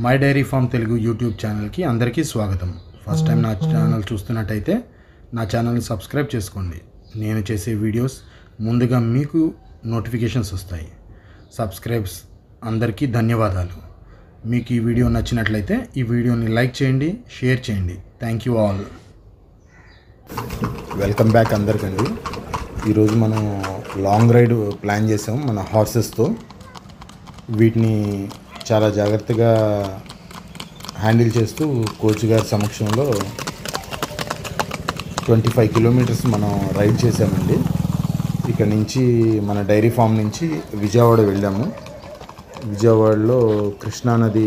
My dairy farm Telugu YouTube ఛానల్కి అందరికీ స్వాగతం. ఫస్ట్ టైం నా ఛానల్ చూస్తున్నట్టయితే నా ఛానల్ని సబ్స్క్రైబ్ చేసుకోండి. నేను చేసే వీడియోస్ ముందుగా మీకు నోటిఫికేషన్స్ వస్తాయి. సబ్స్క్రైబ్స్ అందరికీ ధన్యవాదాలు. మీకు ఈ వీడియో నచ్చినట్లయితే ఈ వీడియోని లైక్ చేయండి, షేర్ చేయండి. Thank you all. Welcome back అందరికండి. ఈరోజు మనం లాంగ్ రైడ్ ప్లాన్ చేసాం మన హార్సెస్తో. వీటిని చాలా జాగ్రత్తగా హ్యాండిల్ చేస్తూ కోచ్ గారి సమక్షంలో 25 కిలోమీటర్స్ మనం రైడ్ చేసామండి. ఇక్కడ నుంచి మన డైరీ ఫామ్ నుంచి విజయవాడ వెళ్ళాము. విజయవాడలో కృష్ణానది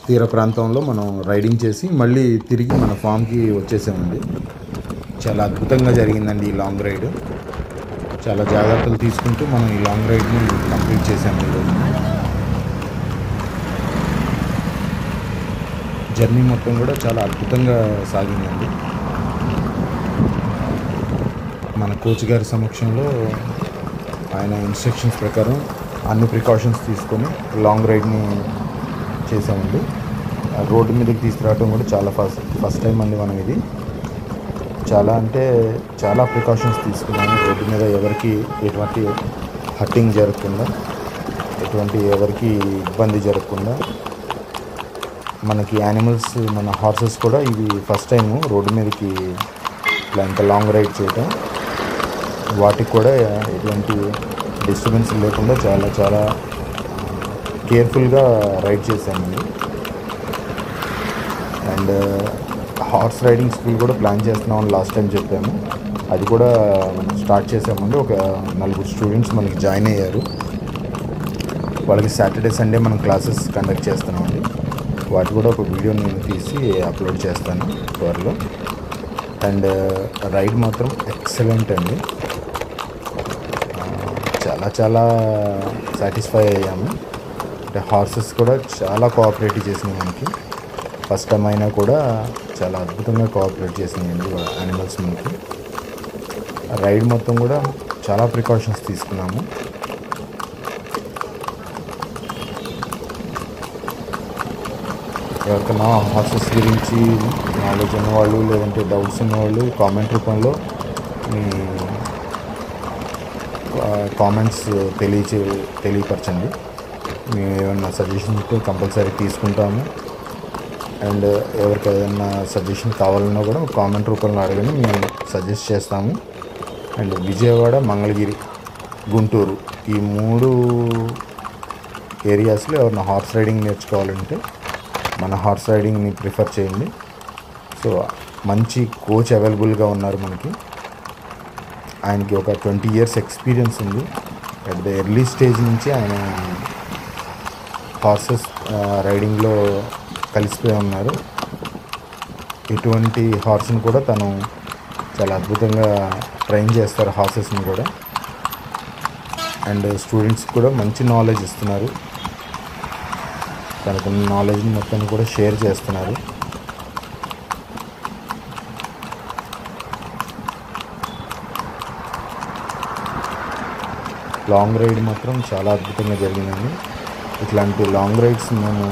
తీర ప్రాంతంలో మనం రైడింగ్ చేసి మళ్ళీ తిరిగి మన ఫామ్కి వచ్చేసామండి. చాలా అద్భుతంగా జరిగిందండి ఈ లాంగ్ రైడ్. చాలా జాగ్రత్తలు తీసుకుంటూ మనం ఈ లాంగ్ రైడ్ని కంప్లీట్ చేసాము. ఈరోజు జర్నీ మొత్తం కూడా చాలా అద్భుతంగా సాగిందండి. మన కోచ్ గారి సమక్షంలో ఆయన ఇన్స్ట్రక్షన్స్ ప్రకారం అన్ని ప్రికాషన్స్ తీసుకొని లాంగ్ రైడ్ని చేసామండి. రోడ్డు మీదకి తీసుకురావడం కూడా చాలా ఫస్ట్ టైం అండి మనం ఇది. చాలా ప్రికాషన్స్ తీసుకున్నాము. రోడ్డు మీద ఎవరికి ఎటువంటి హట్టింగ్ జరగకుండా, ఎవరికి ఇబ్బంది జరగకుండా, మనకి యానిమల్స్ మన హార్సెస్ కూడా ఇవి ఫస్ట్ టైము రోడ్డు మీదకి ఇంత లాంగ్ రైడ్ చేయటం. వాటికి కూడా ఎటువంటి డిస్టర్బెన్స్ లేకుండా చాలా కేర్ఫుల్గా రైడ్ చేశామండి. అండ్ హార్స్ రైడింగ్ స్కూల్ కూడా ప్లాన్ చేస్తున్నామని లాస్ట్ టైం చెప్పాము. అది కూడా స్టార్ట్ చేసామండి. ఒక 4 స్టూడెంట్స్ మనకి జాయిన్ అయ్యారు. వాళ్ళకి సాటర్డే సండే మనం క్లాసెస్ కండక్ట్ చేస్తున్నామండి. వాటి కూడా ఒక వీడియో నేను తీసి అప్లోడ్ చేస్తాను త్వరలో. అండ్ రైడ్ మాత్రం ఎక్సలెంట్ అండి. చాలా సాటిస్ఫై అయ్యాము. అంటే హార్సెస్ కూడా చాలా కోఆపరేట్ చేసినాయి మనకి. ఫస్ట్ టైం అయినా కూడా చాలా అద్భుతంగా కోఆపరేట్ చేసినాయండి యానిమల్స్ మనకి. రైడ్ మొత్తం కూడా చాలా ప్రికాషన్స్ తీసుకున్నాము. ఎవరికైనా హార్సెస్ గురించి నాలెడ్జ్ ఉన్నవాళ్ళు లేదంటే డౌట్స్ ఉన్నవాళ్ళు కామెంట్ రూపంలో మీ కామెంట్స్ తెలియపరచండి. మేము ఏమైనా సజెషన్ ఉంటే కంపల్సరీ తీసుకుంటాము. అండ్ ఎవరికి ఏదైనా సజెషన్ కావాలన్నా కూడా కామెంట్ రూపంలో అడగని మేము సజెస్ట్ చేస్తాము. అండ్ విజయవాడ, మంగళగిరి, గుంటూరు ఈ 3 ఏరియాస్లో ఎవరైనా హార్స్ రైడింగ్ నేర్చుకోవాలంటే మన హార్స్ రైడింగ్ని ప్రిఫర్ చేయండి. సో మంచి కోచ్ అవైలబుల్గా ఉన్నారు మనకి. ఆయనకి ఒక 20 years ఎక్స్పీరియన్స్ ఉంది. అట్ ద ఎర్లీ స్టేజ్ నుంచి ఆయన హార్సెస్ రైడింగ్లో కలిసిపోయి ఉన్నారు. ఎటువంటి హార్స్ని కూడా తను చాలా అద్భుతంగా ట్రైన్ చేస్తారు హార్సెస్ని కూడా. అండ్ స్టూడెంట్స్కి కూడా మంచి నాలెడ్జ్ ఇస్తున్నారు. తనకున్న నాలెడ్జ్ని మొత్తాన్ని కూడా షేర్ చేస్తున్నారు. లాంగ్ రైడ్ మాత్రం చాలా అద్భుతంగా జరిగిందండి. ఇట్లాంటి లాంగ్ రైడ్స్ మేము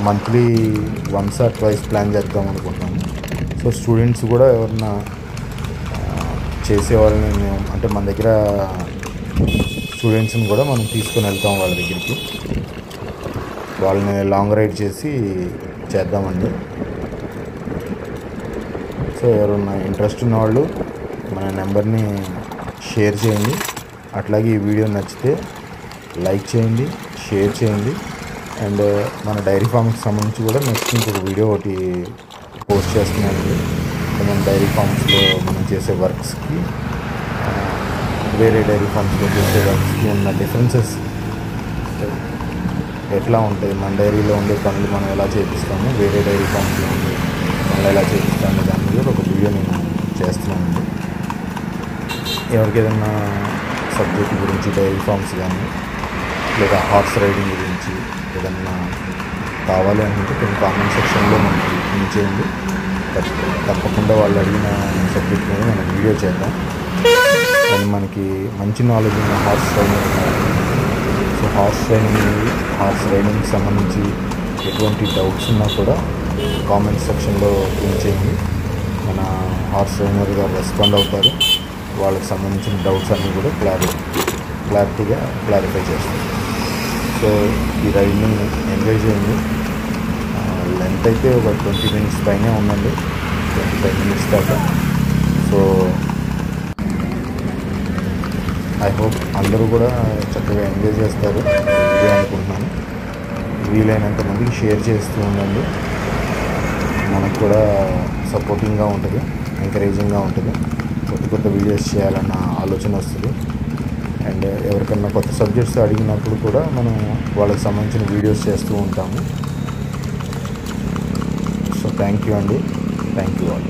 monthly once or twice plan చేద్దాం అనుకుంటున్నాము. సో స్టూడెంట్స్ కూడా ఎవరన్నా చేసేవాళ్ళని మేము అంటే మన దగ్గర స్టూడెంట్స్ని కూడా మనం తీసుకొని వెళ్తాం వాళ్ళ దగ్గరికి. వాళ్ళని లాంగ్ రైడ్ చేద్దామండి. సో ఎవరన్నా ఇంట్రెస్ట్ ఉన్నవాళ్ళు మన నెంబర్ని షేర్ చేయండి. అట్లాగే ఈ వీడియో నచ్చితే లైక్ చేయండి, షేర్ చేయండి. అండ్ మన డైరీ ఫామ్కి సంబంధించి కూడా నెక్స్ట్ ఇంకొక వీడియో ఒకటి పోస్ట్ చేస్తున్నానండి. మన డైరీ ఫామ్స్లో మనం చేసే వర్క్స్కి వేరే డైరీ ఫామ్స్లో చేసే వర్క్స్కి ఉన్న డిఫరెన్సెస్ ఎట్లా ఉంటాయి, మన డైరీలో ఉండే పనులు మనం ఎలా చేపిస్తాము, వేరే డైరీ ఫామ్స్లో ఉండే పనులు ఎలా చేపిస్తాము, దాని మీద ఒక వీడియో నేను చేస్తున్నానండి. ఎవరికి ఏదైనా సబ్జెక్ట్ గురించి డైరీ ఫామ్స్ కానీ లేదా హార్స్ రైడింగ్ గురించి ఏదన్నా కావాలి అనుకుంటే కొన్ని కామెంట్ సెక్షన్లో మనకి ఉంచేయండి. తప్పకుండా వాళ్ళు అడిగిన సబ్జెక్ట్ మీద మనం వీడియో చేద్దాం. కానీ మనకి మంచి నాలెడ్జ్ ఉన్న హార్స్ రైడింగ్ హార్స్ రైడింగ్కి సంబంధించి ఎటువంటి డౌట్స్ ఉన్నా కూడా కామెంట్ సెక్షన్లో పిన్ చేయండి. మన హార్స్ ట్రైనర్ గారు రెస్పాండ్ అవుతారు. వాళ్ళకి సంబంధించిన డౌట్స్ అన్నీ కూడా క్లారిటీగా క్లారిఫై చేస్తారు. సో ఈ రైడ్ని ఎంజాయ్ చేయండి. లెంత్ అయితే ఒక 20 minutes పైనే ఉందండి, 25 minutes దాకా. సో ఐ హోప్ అందరూ కూడా చక్కగా ఎంజాయ్ చేస్తారు ఇదే అనుకుంటున్నాను. వీలైనంత మందికి షేర్ చేస్తూ ఉండండి. మనకు కూడా సపోర్టింగ్గా ఉంటుంది, ఎంకరేజింగ్గా ఉంటుంది. కొత్త వీడియోస్ చేయాలన్న ఆలోచన వస్తుంది. అండ్ ఎవరికన్నా కొత్త సబ్జెక్ట్స్ అడిగినప్పుడు కూడా మనం వాళ్ళకి సంబంధించిన వీడియోస్ చేస్తూ ఉంటాము. సో థ్యాంక్ యూ అండి, thank you all.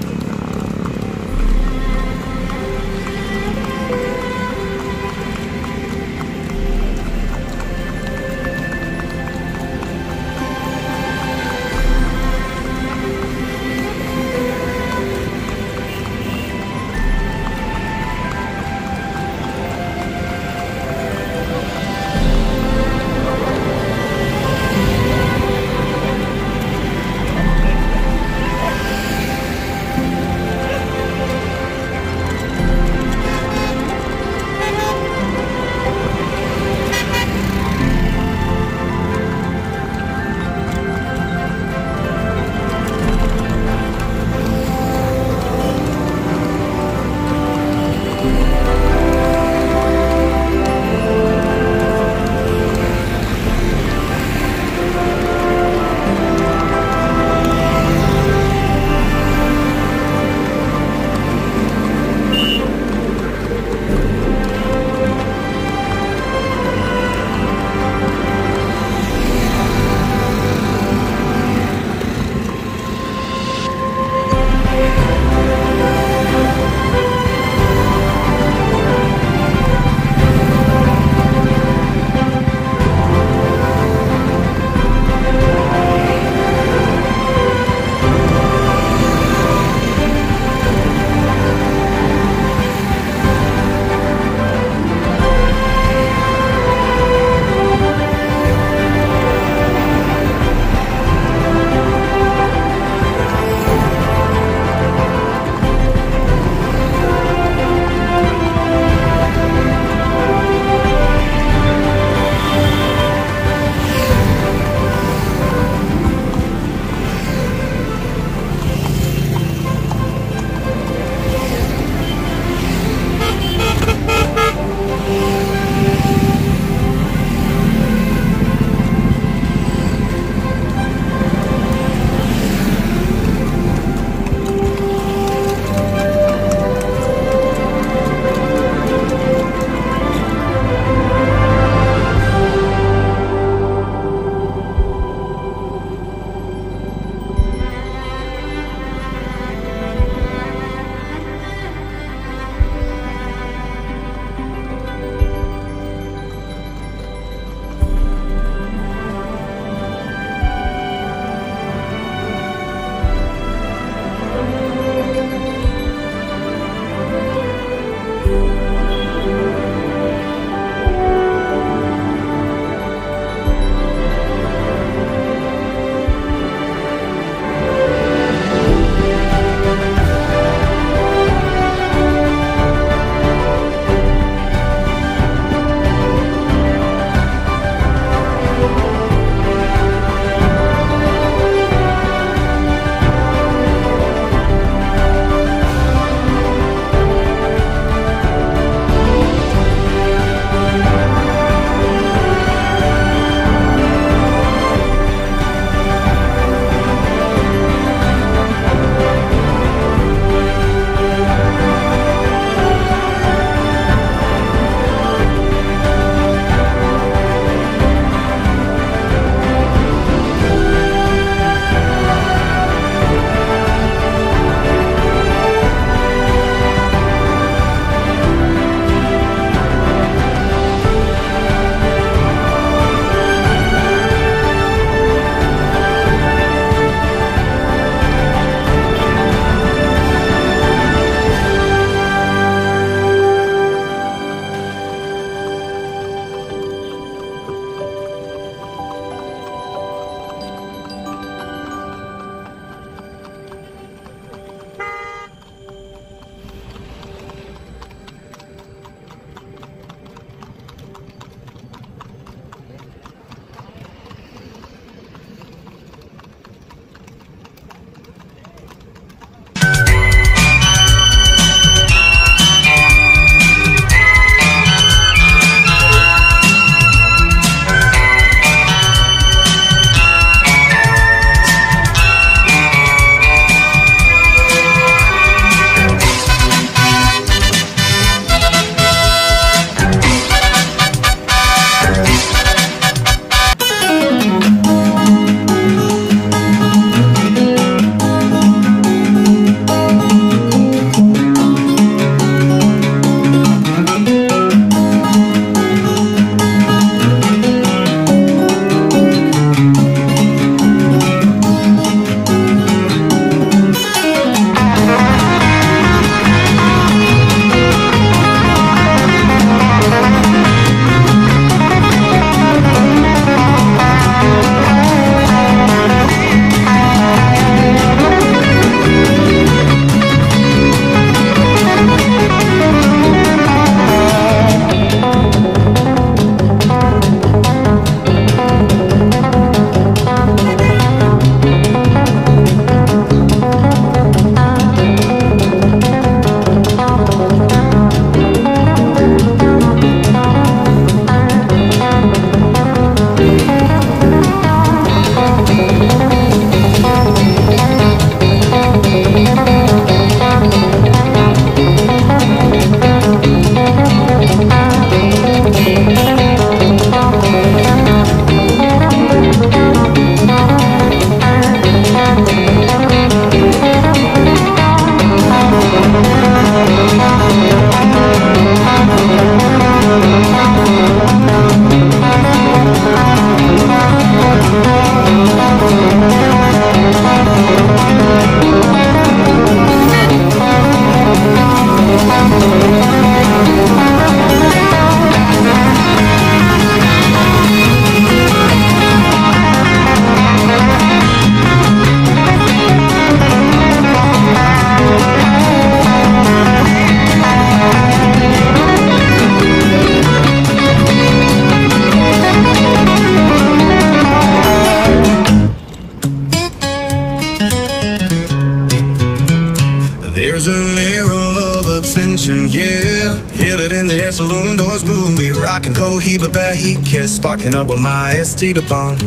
can cohiba bad heat kiss, sparking up with my SD DuPont.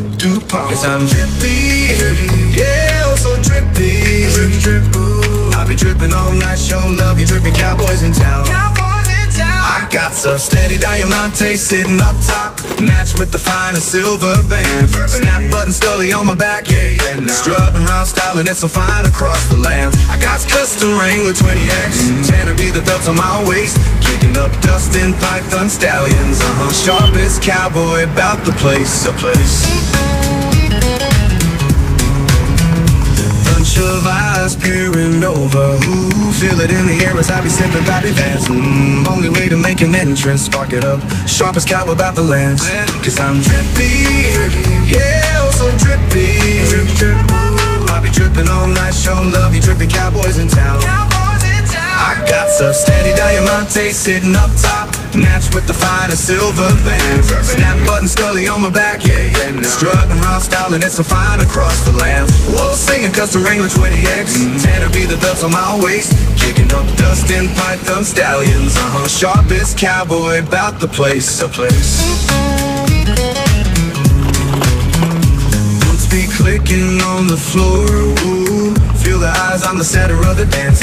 Cause I'm drippy, yeah, oh so drippy. I'll be dripping all night, show love, you dripping cowboys in town. I got some steady diamante sitting up top, matched with the finest silver band. Snap button Scully on my back, yeah. Strutting around styling it so fine across the land. I got custom Wrangler 20X, Tanner be the belts on my waist, kicking up dust in Python stallions. Sharpest cowboy about the place, Bunch of eyes peering over, ooh, feel it in the air as I be sipping Bobby Vance. Only way to make an entrance, spark it up, sharpest cow about the land. Cause I'm drippy, yeah, oh so drippy. I'll be dripping all night, show love, you dripping cowboys in town. I got some steady diamante sitting up top, matched with the finest silver band. Snap button Scully on my back, yeah. Strutting around styling it so fine across the land. Whoa, singing custom Wrangler 20X, Tanner be the belts on my waist, kicking up dust in Python stallions. Sharpest cowboy about the place, Boots be clicking on the floor, ooh. Feel the eyes on the center of the dance.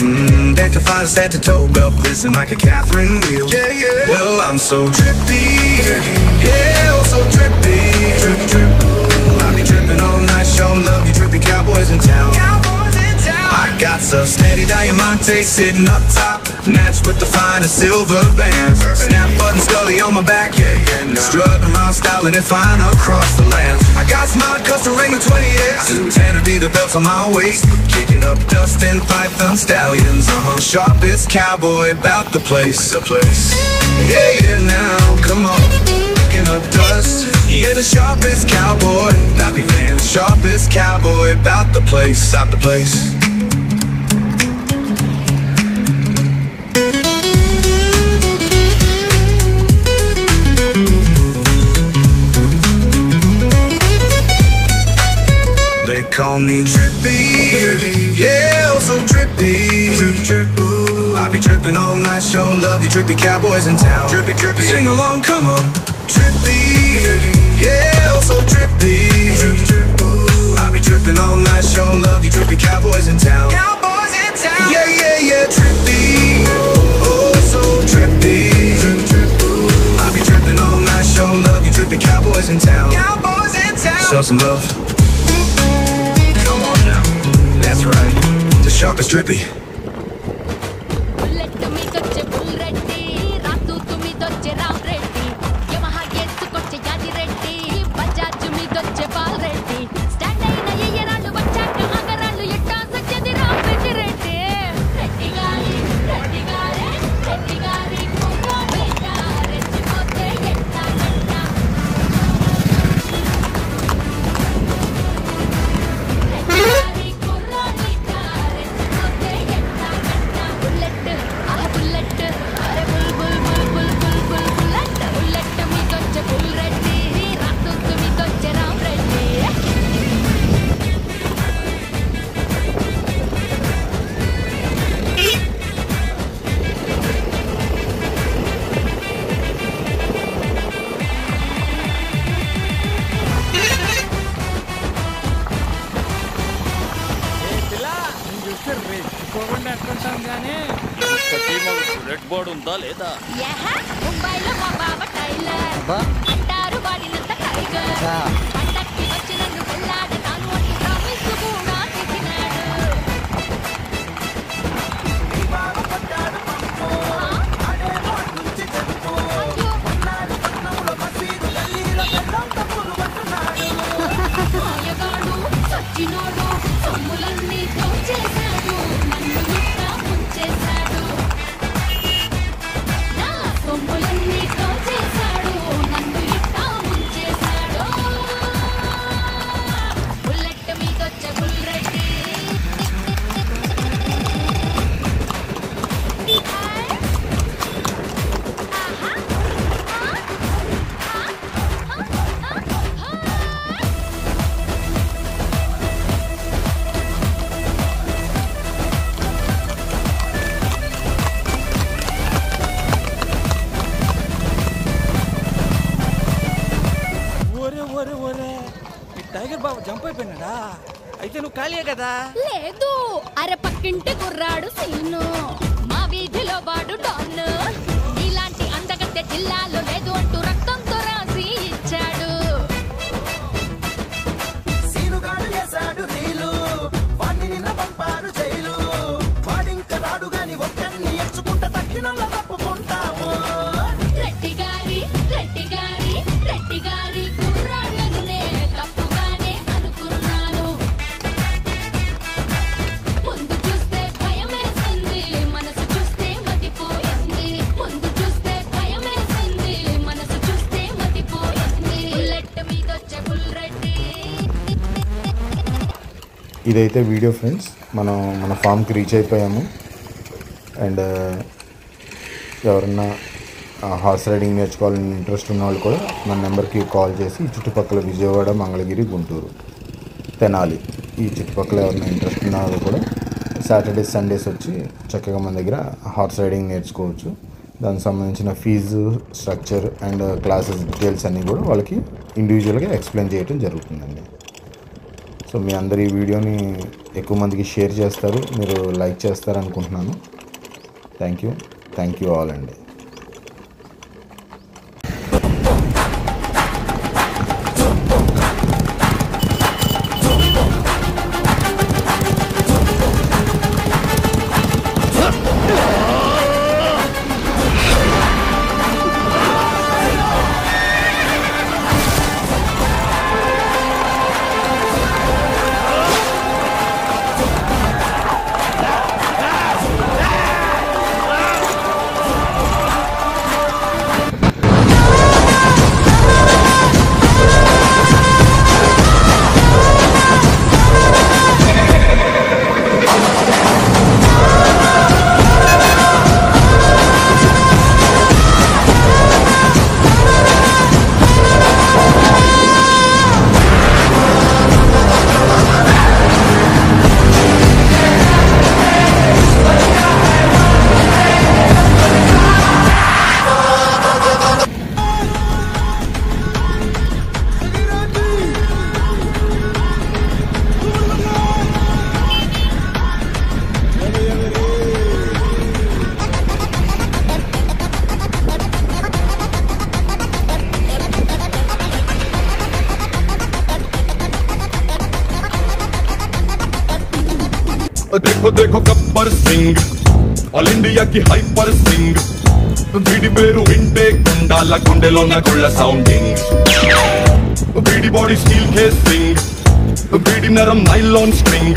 Deck to find set to toe belt, glisten like a Catherine wheel. Yeah. Well, I'm so drippy, yeah, oh so drippy. I'll be dripping all night, show love, you drippy cowboys in town. I got some steady diamante sitting up top, matched with the finest silver bands. Snap button Scully on my back, yeah. Strutting around styling it fine across the land. I got smart custom Wrangler 20X, Tanner be the belts on my waist, kicking up dust in Python stallions. Sharpest cowboy about the place, Yeah, now, come on, kicking up dust. Yeah, the sharpest cowboy, not be fan. Sharpest cowboy about the place, They call me drippy, yeah, oh so drippy. I'll be dripping all night, show love, you drippy cowboys in town. Drippy, sing along, come on. Drippy, yeah, oh so drippy. I'll be dripping all night, show love, you drippy cowboys in town. Yeah, drippy, oh so drippy. I'll be dripping all night, show love, you drippy cowboys in town. Show some love. That's right, the sharpest drippy. Red board ఉందా లేదా? ముంబైలో మా బావ tailor అంటారు వాడినంత tiger. పండక్కి వచ్చి నన్ను పెళ్ళాడతాను అని ప్రామిస్ కూడా చేసినాడు. మాయగాడు సచ్చినోడు సొమ్ములన్నీ దోచేశాడు, నన్ను ఇట్టా ముంచేశాడు. నా సొమ్ములన్నీ దోచేశాడు, నన్ను ఒరే ఒరే ఈ టైగర్ బాబు జంప్ అయిపోయినాడా? అయితే నువ్వు ఖాళీయే కదా? లేదు, అరే పక్కింటి కుర్రాడు సీను, మా వీధిలో వాడు డాన్, ఇలాంటి అందగత్తె జిల్లాలో లేదు అంటూ రక్తంతో రాసి ఇచ్చాడు. సీనుగాడు చేశాడు రీలు, వాడిని నిన్న పంపారు జైలు, వాడింక రాడు గాని ఒక్కరిని ఎచ్చుకుంట తక్కినల్ల తప్పుకుంటాము. రెడ్డి గారి కుర్రాళ్ళనే తప్పుగానే అనుకున్నాను. ముందు చూస్తే భయమేసింది, మనసు చూస్తే మతిపోయింది. ముందు చూస్తే భయమేసింది, మనసు చూస్తే మతిపోయింది. బుల్లెట్ మీదొచ్చే బుల్లెట్టి. ఇదైతే వీడియో ఫ్రెండ్స్, మనం మన ఫామ్కి రీచ్ అయిపోయాము. అండ్ ఎవరన్నా హార్స్ రైడింగ్ నేర్చుకోవాలని ఇంట్రెస్ట్ ఉన్న వాళ్ళు కూడా మన నెంబర్కి కాల్ చేసి చుట్టుపక్కల విజయవాడ, మంగళగిరి, గుంటూరు, తెనాలి ఈ చుట్టుపక్కల ఎవరైనా ఇంట్రెస్ట్ ఉన్న వాళ్ళు కూడా సాటర్డేస్, సండేస్ వచ్చి చక్కగా మన దగ్గర హార్స్ రైడింగ్ నేర్చుకోవచ్చు. దానికి సంబంధించిన fee structure and classes details అన్నీ కూడా వాళ్ళకి ఇండివిజువల్గా ఎక్స్ప్లెయిన్ చేయడం జరుగుతుందండి. సో మీ అందరు ఈ వీడియోని ఎక్కువ మందికి షేర్ చేస్తారు, మీరు లైక్ చేస్తారు అనుకుంటున్నాను. థ్యాంక్ యూ ఆల్ అండి. देखो देखो गब्बर सिंह, ऑल इंडिया की हाइपर सिंह, बीडी पेरू विंटे गुंडाला गुंडेलो ना गुళ్ళ సౌండింగ్, बीडी बॉडी स्टील के सिंग, बीडी नरम नाइलॉन स्ट्रिंग.